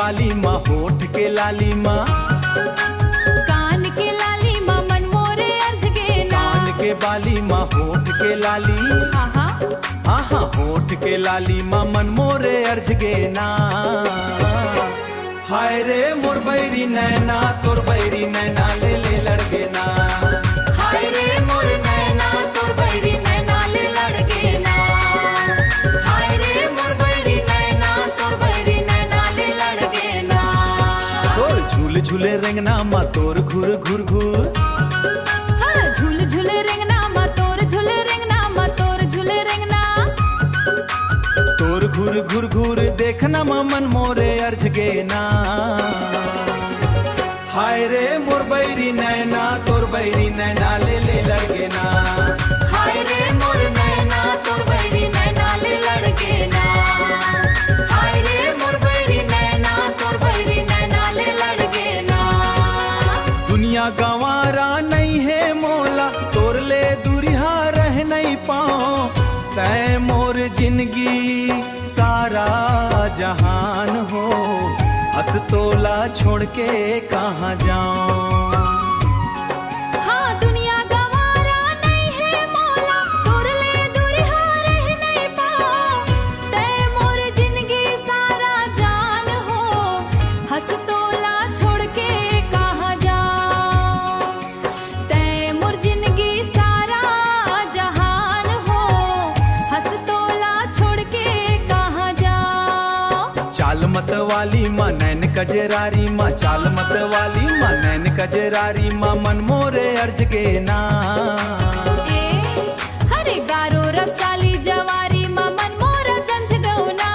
बाली माँ होठ के लाली माँ, कान के लाली माँ मन मोरे अर्ज के ना। कान के बाली माँ होठ के लाली, आहा आहा होठ के लाली माँ मन मोरे अर्ज गे ना। हाय रे मोर बैरी नैना तोर बैरी नैना ले ले लड़गे ना। हाय रे मोर नैना तोर बैरी नैना ले लड़गे ना। हाय रे मोर बैरी नैना तोर बैरी नैना ले लड़गे ना। तोर झूल झूले रेंगना माँ तोर घूर घूर घूर, हाँ झूल झूल रेंगना माँ तोर झूल रेंगना माँ तोर झूल रेंगना। तोर घूर घूर घूर देखना माँ मन मोरे अर्ज गे ना। हाय रे मोर बैरी नैना तोर बैरी नैना ले ले लड़गे ना। हाय रे मोर नैना तोर बैरी नैना ले लड़गे ना। हाय रे मोर बैरी नैना तोर बैरी नैना ले लड़गे ना। दुनिया गंवारा नहीं है मोला तोर ले दूरिहा रह नहीं पाओ। तै मोर जिंदगी सारा जहान हो, हंस तोला छोड़ के कहाँ जाऊं। हाँ दुनिया गंवारा नहीं है मोला तोर ले दूरिहा रह नहीं पाओ। तै मोर जिंदगी सारा जान हो, हंस तोला छोड़ के कहाँ जाओ। तै मोर जिंदगी सारा जहान हो, हंस तोला छोड़ के कहाँ जाओ। चाल मत वाली माँ नैन कजरारी माँ, चाल मत वाली माँ नैन कजरारी माँ मन मोरे अर्ज गे ना। ए हरे गारो रफसाली जवारी माँ मन मोरा जंझ गौना।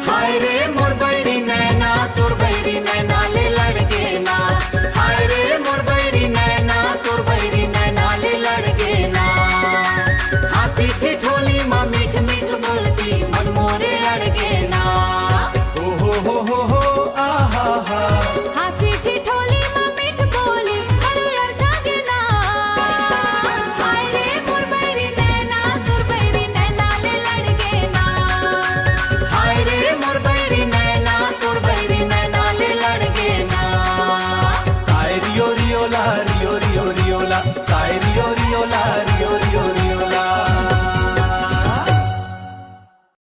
हाय रे मोर बैरी नैना तोर बैरी नैना ले लड़गे ना। हाय रे मोर बैरी नैना तोर बैरी नैना ले लड़गे ना। हासी ठिठो